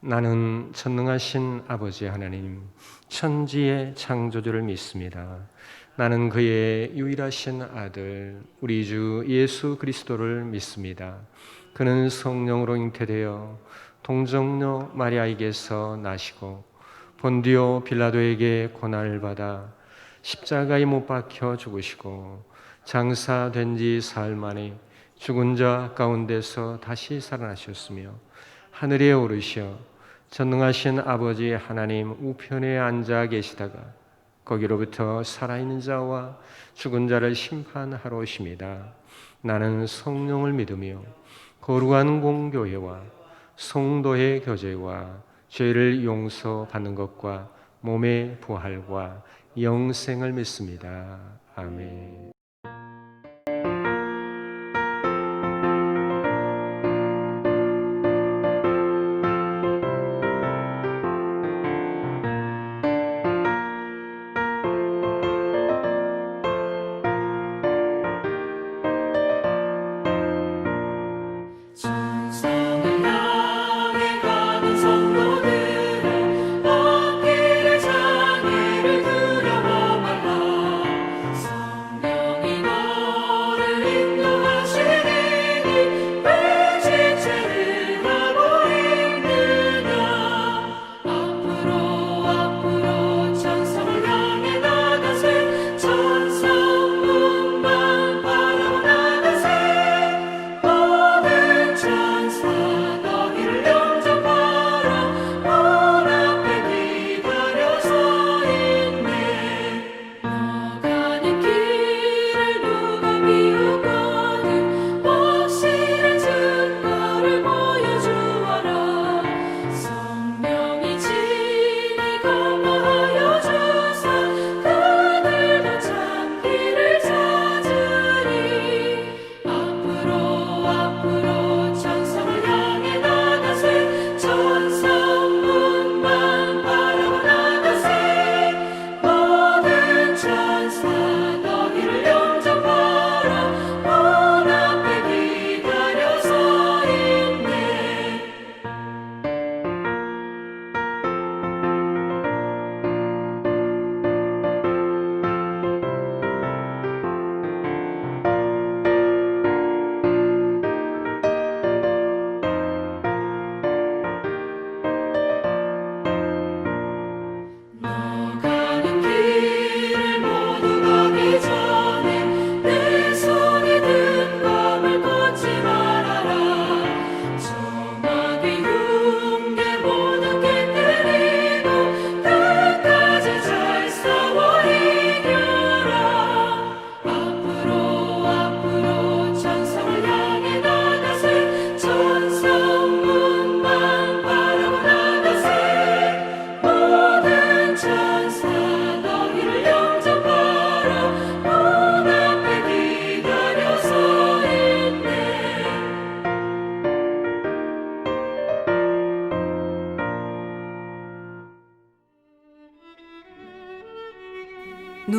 나는 전능하신 아버지 하나님, 천지의 창조주를 믿습니다. 나는 그의 유일하신 아들, 우리 주 예수 그리스도를 믿습니다. 그는 성령으로 잉태되어 동정녀 마리아에게서 나시고 본디오 빌라도에게 고난을 받아 십자가에 못 박혀 죽으시고 장사된 지 사흘 만에 죽은 자 가운데서 다시 살아나셨으며 하늘에 오르시어 전능하신 아버지 하나님 우편에 앉아 계시다가 거기로부터 살아있는 자와 죽은 자를 심판하러 오십니다. 나는 성령을 믿으며 거룩한 공교회와 성도의 교제와 죄를 용서받는 것과 몸의 부활과 영생을 믿습니다. 아멘.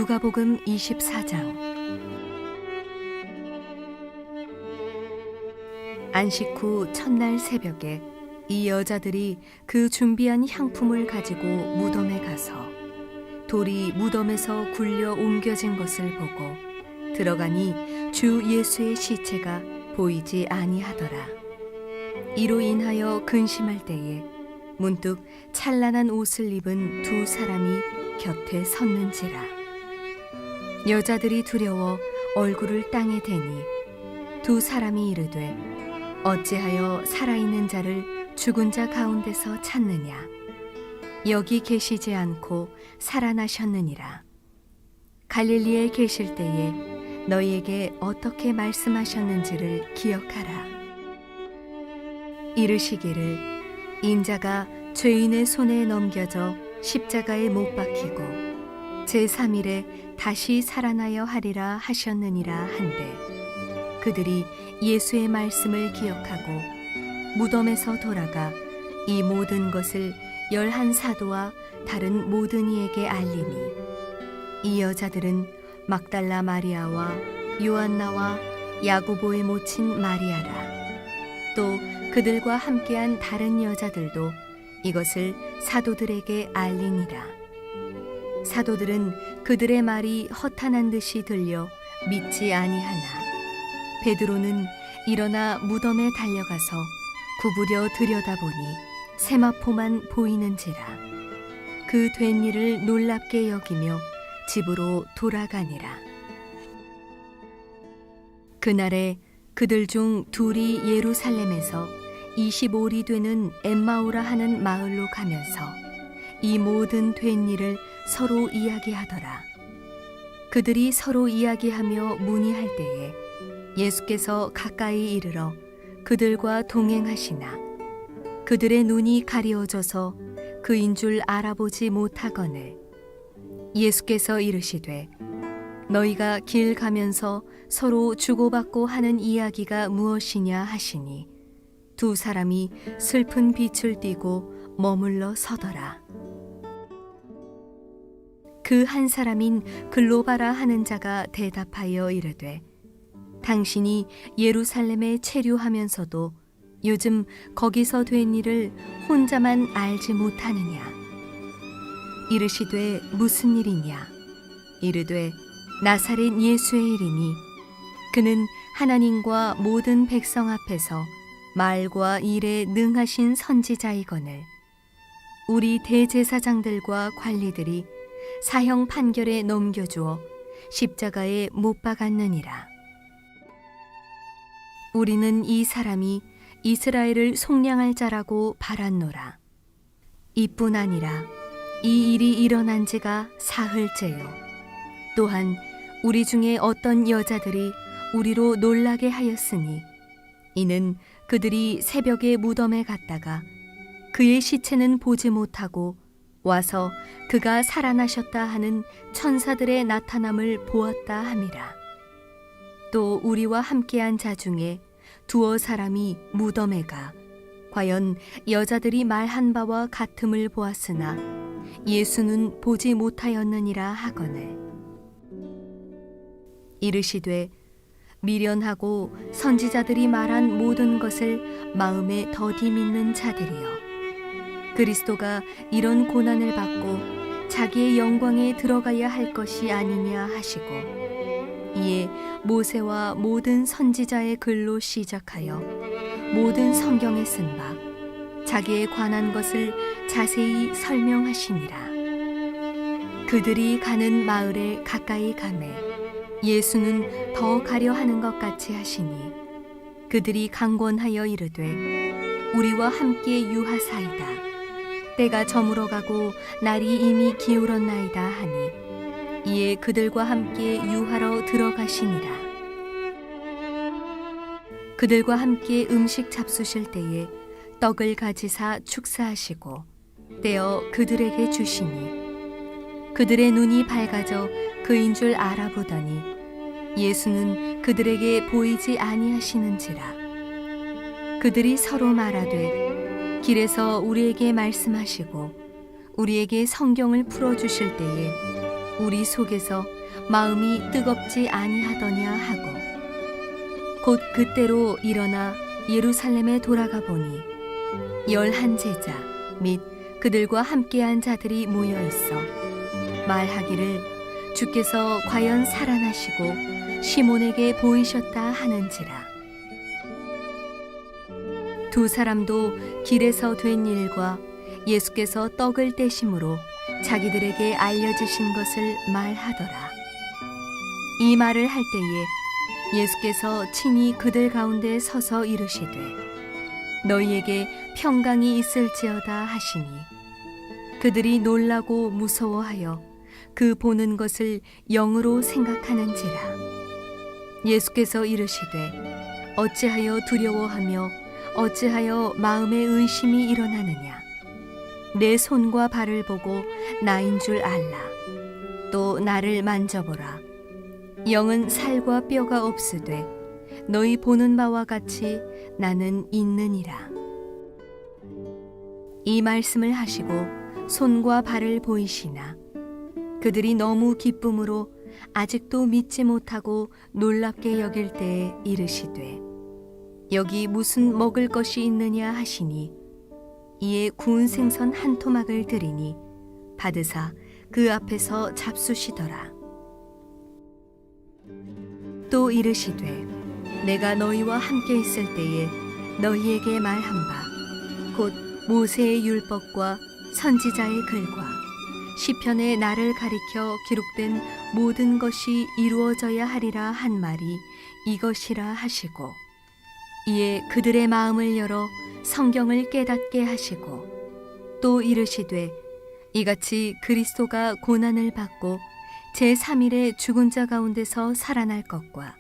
누가복음 24장. 안식 후 첫날 새벽에 이 여자들이 그 준비한 향품을 가지고 무덤에 가서 돌이 무덤에서 굴려 옮겨진 것을 보고 들어가니 주 예수의 시체가 보이지 아니하더라. 이로 인하여 근심할 때에 문득 찬란한 옷을 입은 두 사람이 곁에 섰는지라. 여자들이 두려워 얼굴을 땅에 대니 두 사람이 이르되 어찌하여 살아있는 자를 죽은 자 가운데서 찾느냐? 여기 계시지 않고 살아나셨느니라. 갈릴리에 계실 때에 너희에게 어떻게 말씀하셨는지를 기억하라. 이르시기를 인자가 죄인의 손에 넘겨져 십자가에 못 박히고 제3일에 다시 살아나야 하리라 하셨느니라 한데 그들이 예수의 말씀을 기억하고 무덤에서 돌아가 이 모든 것을 11사도와 다른 모든 이에게 알리니 이 여자들은 막달라 마리아와 요한나와 야고보의 모친 마리아라. 또 그들과 함께한 다른 여자들도 이것을 사도들에게 알리니라. 사도들은 그들의 말이 허탄한 듯이 들려 믿지 아니하나 베드로는 일어나 무덤에 달려가서 구부려 들여다보니 세마포만 보이는지라. 그 된 일을 놀랍게 여기며 집으로 돌아가니라. 그날에 그들 중 둘이 예루살렘에서 25리 되는 엠마오라 하는 마을로 가면서 이 모든 된 일을 서로 이야기하더라. 그들이 서로 이야기하며 문의할 때에 예수께서 가까이 이르러 그들과 동행하시나 그들의 눈이 가리워져서 그인 줄 알아보지 못하거늘 예수께서 이르시되 너희가 길 가면서 서로 주고받고 하는 이야기가 무엇이냐 하시니 두 사람이 슬픈 빛을 띠고 머물러 서더라. 그 한 사람인 글로바라 하는 자가 대답하여 이르되 당신이 예루살렘에 체류하면서도 요즘 거기서 된 일을 혼자만 알지 못하느냐. 이르시되 무슨 일이냐. 이르되 나사렛 예수의 일이니 그는 하나님과 모든 백성 앞에서 말과 일에 능하신 선지자이거늘 우리 대제사장들과 관리들이 사형 판결에 넘겨주어 십자가에 못 박았느니라. 우리는 이 사람이 이스라엘을 속량할 자라고 바랐노라. 이뿐 아니라 이 일이 일어난 지가 사흘째요. 또한 우리 중에 어떤 여자들이 우리로 놀라게 하였으니 이는 그들이 새벽에 무덤에 갔다가 그의 시체는 보지 못하고 와서 그가 살아나셨다 하는 천사들의 나타남을 보았다 함이라. 또 우리와 함께한 자 중에 두어 사람이 무덤에 가 과연 여자들이 말한 바와 같음을 보았으나 예수는 보지 못하였느니라 하거늘 이르시되 미련하고 선지자들이 말한 모든 것을 마음에 더디 믿는 자들이여 그리스도가 이런 고난을 받고 자기의 영광에 들어가야 할 것이 아니냐 하시고 이에 모세와 모든 선지자의 글로 시작하여 모든 성경에 쓴 바 자기에 관한 것을 자세히 설명하시니라. 그들이 가는 마을에 가까이 가매 예수는 더 가려 하는 것 같이 하시니 그들이 강권하여 이르되 우리와 함께 유하사이다. 때가 저물어가고 날이 이미 기울었나이다 하니 이에 그들과 함께 유하러 들어가시니라. 그들과 함께 음식 잡수실 때에 떡을 가지사 축사하시고 떼어 그들에게 주시니 그들의 눈이 밝아져 그인 줄 알아보더니 예수는 그들에게 보이지 아니하시는지라. 그들이 서로 말하되 길에서 우리에게 말씀하시고 우리에게 성경을 풀어주실 때에 우리 속에서 마음이 뜨겁지 아니하더냐 하고 곧 그때로 일어나 예루살렘에 돌아가 보니 11 제자 및 그들과 함께한 자들이 모여 있어 말하기를 주께서 과연 살아나시고 시몬에게 보이셨다 하는지라. 두 사람도 길에서 된 일과 예수께서 떡을 떼심으로 자기들에게 알려주신 것을 말하더라. 이 말을 할 때에 예수께서 친히 그들 가운데 서서 이르시되 너희에게 평강이 있을지어다 하시니 그들이 놀라고 무서워하여 그 보는 것을 영으로 생각하는지라. 예수께서 이르시되 어찌하여 두려워하며 어찌하여 마음에 의심이 일어나느냐. 내 손과 발을 보고 나인 줄 알라. 또 나를 만져보라. 영은 살과 뼈가 없으되 너희 보는 바와 같이 나는 있느니라. 이 말씀을 하시고 손과 발을 보이시나 그들이 너무 기쁨으로 아직도 믿지 못하고 놀랍게 여길 때에 이르시되 여기 무슨 먹을 것이 있느냐 하시니 이에 구운 생선 한 토막을 드리니 받으사 그 앞에서 잡수시더라. 또 이르시되 내가 너희와 함께 있을 때에 너희에게 말한 바 곧 모세의 율법과 선지자의 글과 시편에 나를 가리켜 기록된 모든 것이 이루어져야 하리라 한 말이 이것이라 하시고, 이에 그들의 마음을 열어 성경을 깨닫게 하시고, 또 이르시되 이같이 그리스도가 고난을 받고 제3일에 죽은 자 가운데서 살아날 것과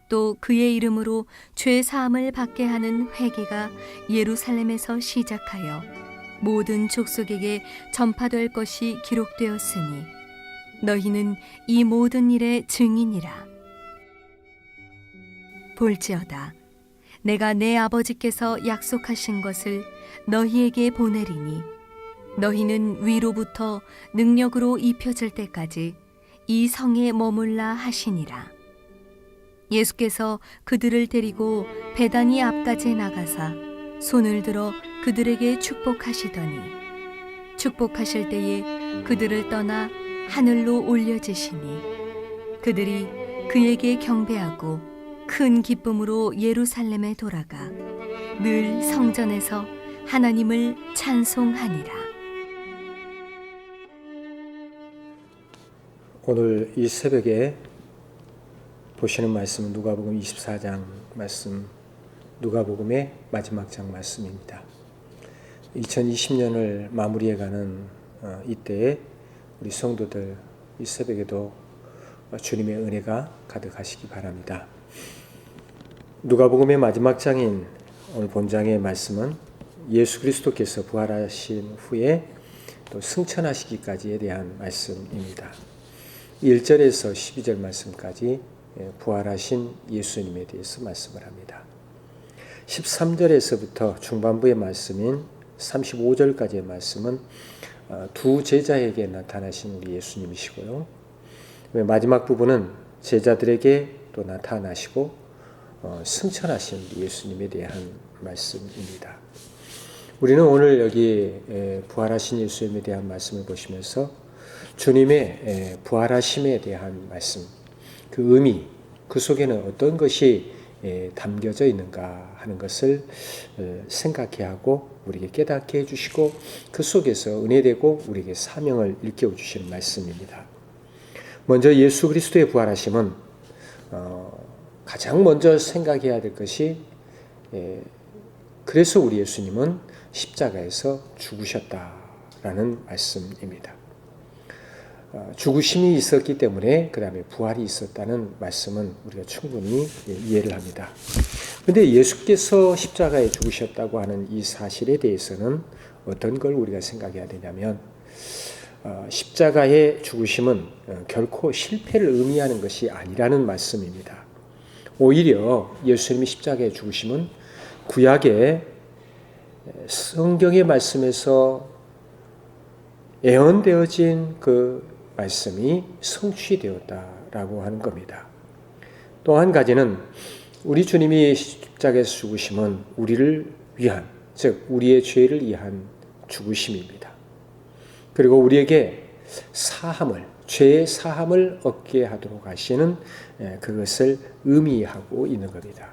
또 그의 이름으로 죄 사함을 받게 하는 회개가 예루살렘에서 시작하여 모든 족속에게 전파될 것이 기록되었으니 너희는 이 모든 일의 증인이라. 볼지어다 내가 내 아버지께서 약속하신 것을 너희에게 보내리니 너희는 위로부터 능력으로 입혀질 때까지 이 성에 머물라 하시니라. 예수께서 그들을 데리고 베다니 앞까지 나가사 손을 들어 그들에게 축복하시더니 축복하실 때에 그들을 떠나 하늘로 올려지시니 그들이 그에게 경배하고 큰 기쁨으로 예루살렘에 돌아가 늘 성전에서 하나님을 찬송하니라. 오늘 이 새벽에 보시는 말씀은 누가복음 24장 말씀, 누가복음의 마지막 장 말씀입니다. 2020년을 마무리해가는 이때에 우리 성도들 이 새벽에도 주님의 은혜가 가득하시기 바랍니다. 누가복음의 마지막 장인 오늘 본장의 말씀은 예수 그리스도께서 부활하신 후에 또 승천하시기까지에 대한 말씀입니다. 1절에서 12절 말씀까지 부활하신 예수님에 대해서 말씀을 합니다. 13절에서부터 중반부의 말씀인 35절까지의 말씀은 두 제자에게 나타나신 우리 예수님이시고요. 마지막 부분은 제자들에게 또 나타나시고 승천하신 우리 예수님에 대한 말씀입니다. 우리는 오늘 여기 부활하신 예수님에 대한 말씀을 보시면서 주님의 부활하심에 대한 말씀, 그 의미, 그 속에는 어떤 것이 담겨져 있는가 하는 것을 생각해 하고 우리에게 깨닫게 해주시고 그 속에서 은혜되고 우리에게 사명을 일깨워 주시는 말씀입니다. 먼저 예수 그리스도의 부활하심은 가장 먼저 생각해야 될 것이 그래서 우리 예수님은 십자가에서 죽으셨다라는 말씀입니다. 죽으심이 있었기 때문에 그 다음에 부활이 있었다는 말씀은 우리가 충분히 이해를 합니다. 그런데 예수께서 십자가에 죽으셨다고 하는 이 사실에 대해서는 어떤 걸 우리가 생각해야 되냐면 십자가의 죽으심은 결코 실패를 의미하는 것이 아니라는 말씀입니다. 오히려 예수님이 십자가에 죽으심은 구약의 성경의 말씀에서 예언되어진 그 말씀이 성취되었다라고 하는 겁니다. 또 한 가지는 우리 주님이 십자가에서 죽으심은 우리를 위한, 즉 우리의 죄를 위한 죽으심입니다. 그리고 우리에게 사함을, 죄의 사함을 얻게 하도록 하시는 그것을 의미하고 있는 겁니다.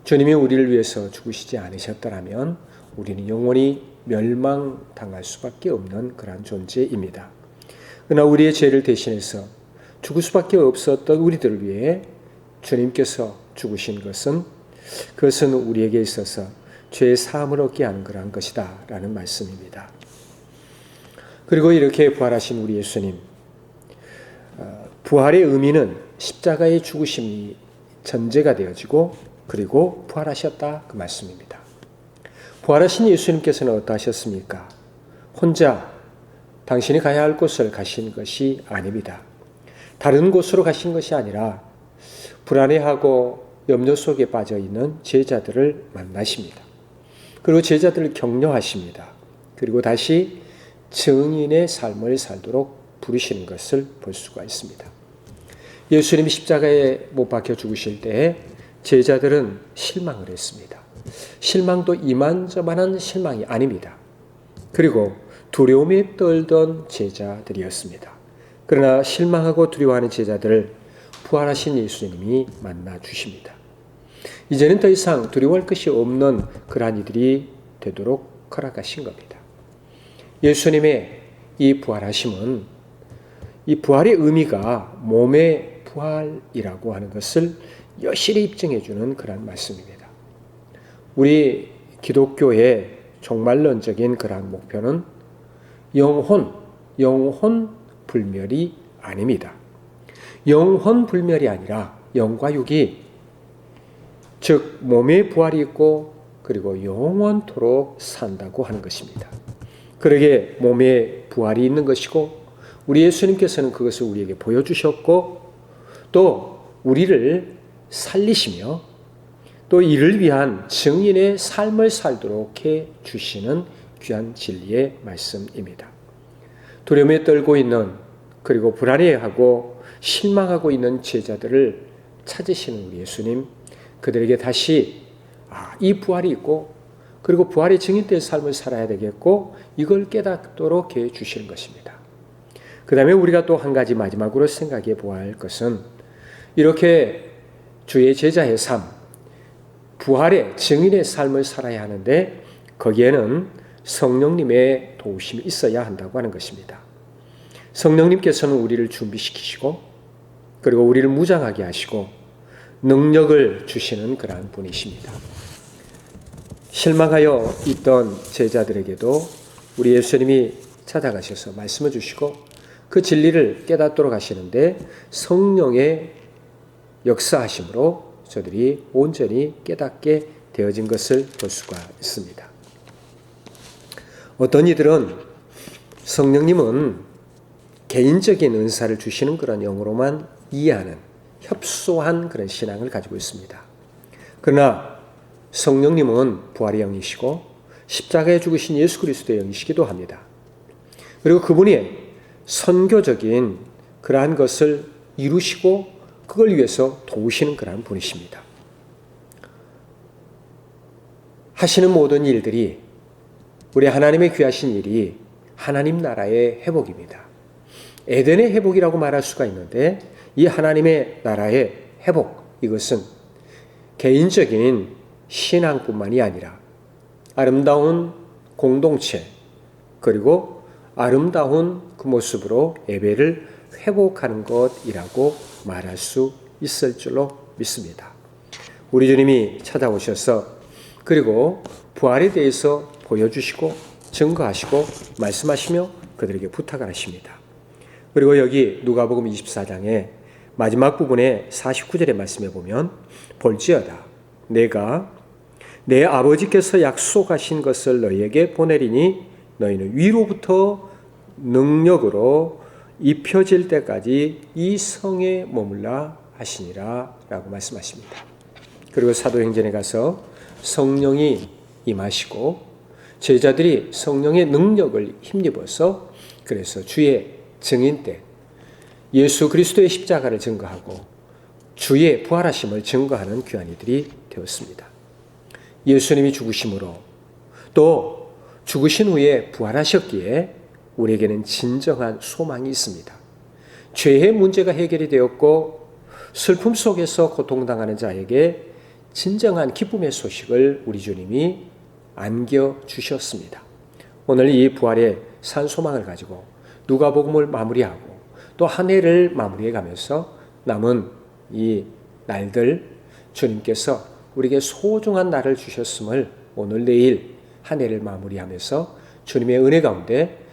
주님이 우리를 위해서 죽으시지 않으셨더라면 우리는 영원히 멸망당할 수밖에 없는 그러한 존재입니다. 그러나 우리의 죄를 대신해서 죽을 수밖에 없었던 우리들을 위해 주님께서 죽으신 것은 그것은 우리에게 있어서 죄의 사함을 얻게 하는 그러한 것이다 라는 말씀입니다. 그리고 이렇게 부활하신 우리 예수님, 부활의 의미는 십자가의 죽으심이 전제가 되어지고 그리고 부활하셨다 그 말씀입니다. 부활하신 예수님께서는 어떠하셨습니까? 혼자 당신이 가야 할 곳을 가신 것이 아닙니다. 다른 곳으로 가신 것이 아니라 불안해하고 염려 속에 빠져 있는 제자들을 만나십니다. 그리고 제자들을 격려하십니다. 그리고 다시 증인의 삶을 살도록 부르시는 것을 볼 수가 있습니다. 예수님이 십자가에 못 박혀 죽으실 때에 제자들은 실망을 했습니다. 실망도 이만저만한 실망이 아닙니다. 그리고 두려움에 떨던 제자들이었습니다. 그러나 실망하고 두려워하는 제자들을 부활하신 예수님이 만나 주십니다. 이제는 더 이상 두려워할 것이 없는 그러한 이들이 되도록 허락하신 겁니다. 예수님의 이 부활하심은 이 부활의 의미가 몸의 부활이라고 하는 것을 여실히 입증해 주는 그러한 말씀입니다. 우리 기독교의 종말론적인 그러한 목표는 영혼 불멸이 아닙니다. 영혼 불멸이 아니라 영과 육이, 즉 몸의 부활이 있고 그리고 영원토록 산다고 하는 것입니다. 그러게 몸의 부활이 있는 것이고 우리 예수님께서는 그것을 우리에게 보여주셨고 또 우리를 살리시며 또 이를 위한 증인의 삶을 살도록 해 주시는 귀한 진리의 말씀입니다. 두려움에 떨고 있는 그리고 불안해하고 실망하고 있는 제자들을 찾으시는 우리 예수님, 그들에게 다시 이 부활이 있고 그리고 부활의 증인된 삶을 살아야 되겠고 이걸 깨닫도록 해 주시는 것입니다. 그 다음에 우리가 또 한 가지 마지막으로 생각해 보아야 할 것은 이렇게 주의 제자의 삶, 부활의 증인의 삶을 살아야 하는데 거기에는 성령님의 도우심이 있어야 한다고 하는 것입니다. 성령님께서는 우리를 준비시키시고 그리고 우리를 무장하게 하시고 능력을 주시는 그러한 분이십니다. 실망하여 있던 제자들에게도 우리 예수님이 찾아가셔서 말씀을 주시고 그 진리를 깨닫도록 하시는데 성령의 역사하심으로 저들이 온전히 깨닫게 되어진 것을 볼 수가 있습니다. 어떤 이들은 성령님은 개인적인 은사를 주시는 그런 영으로만 이해하는 협소한 그런 신앙을 가지고 있습니다. 그러나 성령님은 부활의 영이시고 십자가에 죽으신 예수 그리스도의 영이시기도 합니다. 그리고 그분이 선교적인 그러한 것을 이루시고 그걸 위해서 도우시는 그러한 분이십니다. 하시는 모든 일들이 우리 하나님의 귀하신 일이 하나님 나라의 회복입니다. 에덴의 회복이라고 말할 수가 있는데 이 하나님의 나라의 회복, 이것은 개인적인 신앙뿐만이 아니라 아름다운 공동체 그리고 아름다운 그 모습으로 예배를 회복하는 것이라고 말할 수 있을 줄로 믿습니다. 우리 주님이 찾아오셔서 그리고 부활에 대해서 보여주시고 증거하시고 말씀하시며 그들에게 부탁을 하십니다. 그리고 여기 누가복음 24장의 마지막 부분에 49절의 말씀에 보면 볼지어다 내가 내 아버지께서 약속하신 것을 너희에게 보내리니 너희는 위로부터 능력으로 입혀질 때까지 이 성에 머물라 하시니라 라고 말씀하십니다. 그리고 사도행전에 가서 성령이 임하시고 제자들이 성령의 능력을 힘입어서 그래서 주의 증인 때 예수 그리스도의 십자가를 증거하고 주의 부활하심을 증거하는 귀한 이들이 되었습니다. 예수님이 죽으심으로 또 죽으신 후에 부활하셨기에 우리에게는 진정한 소망이 있습니다. 죄의 문제가 해결이 되었고 슬픔 속에서 고통당하는 자에게 진정한 기쁨의 소식을 우리 주님이 안겨주셨습니다. 오늘 이 부활의 산 소망을 가지고 누가복음을 마무리하고 또 한 해를 마무리해 가면서 남은 이 날들 주님께서 우리에게 소중한 날을 주셨음을 오늘 내일 한 해를 마무리하면서 주님의 은혜 가운데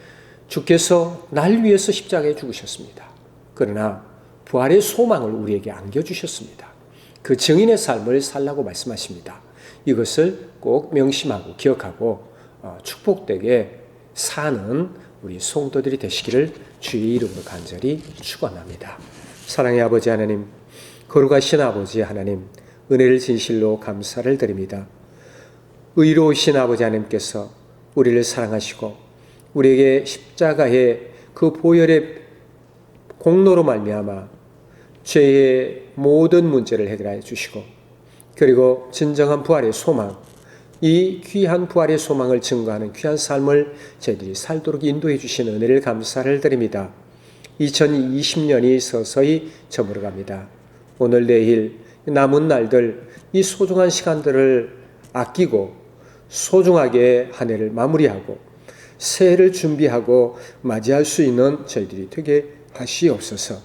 주께서 날 위해서 십자가에 죽으셨습니다. 그러나 부활의 소망을 우리에게 안겨주셨습니다. 그 증인의 삶을 살라고 말씀하십니다. 이것을 꼭 명심하고 기억하고 축복되게 사는 우리 성도들이 되시기를 주의 이름으로 간절히 축원합니다. 사랑의 아버지 하나님, 거룩하신 아버지 하나님, 은혜를 진실로 감사를 드립니다. 의로우신 아버지 하나님께서 우리를 사랑하시고 우리에게 십자가의 그 보혈의 공로로 말미암아 죄의 모든 문제를 해결하여 주시고 그리고 진정한 부활의 소망, 이 귀한 부활의 소망을 증거하는 귀한 삶을 저희들이 살도록 인도해 주신 은혜를 감사를 드립니다. 2020년이 서서히 저물어갑니다. 오늘 내일 남은 날들 이 소중한 시간들을 아끼고 소중하게 한 해를 마무리하고 새해를 준비하고 맞이할 수 있는 저희들이 되게 하시옵소서.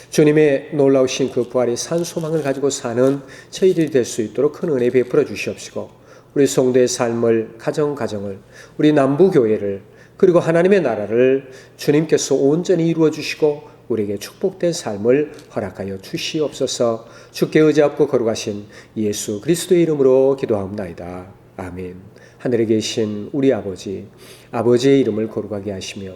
주님의 놀라우신 그 부활의 산 소망을 가지고 사는 저희들이 될 수 있도록 큰 은혜 베풀어 주시옵시고 우리 성도의 삶을 가정을 우리 남부교회를 그리고 하나님의 나라를 주님께서 온전히 이루어 주시고 우리에게 축복된 삶을 허락하여 주시옵소서. 주께 의지하고 거룩하신 예수 그리스도의 이름으로 기도하옵나이다. 아멘. 하늘에 계신 우리 아버지, 아버지의 이름을 거룩하게 하시며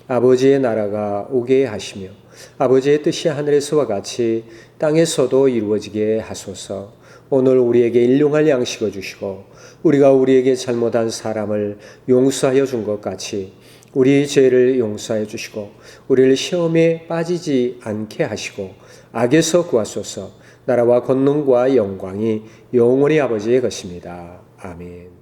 아버지의 나라가 오게 하시며 아버지의 뜻이 하늘에서와 같이 땅에서도 이루어지게 하소서. 오늘 우리에게 일용할 양식을 주시고 우리가 우리에게 잘못한 사람을 용서하여 준 것 같이 우리 죄를 용서하여 주시고 우리를 시험에 빠지지 않게 하시고 악에서 구하소서. 나라와 권능과 영광이 영원히 아버지의 것입니다. 아멘.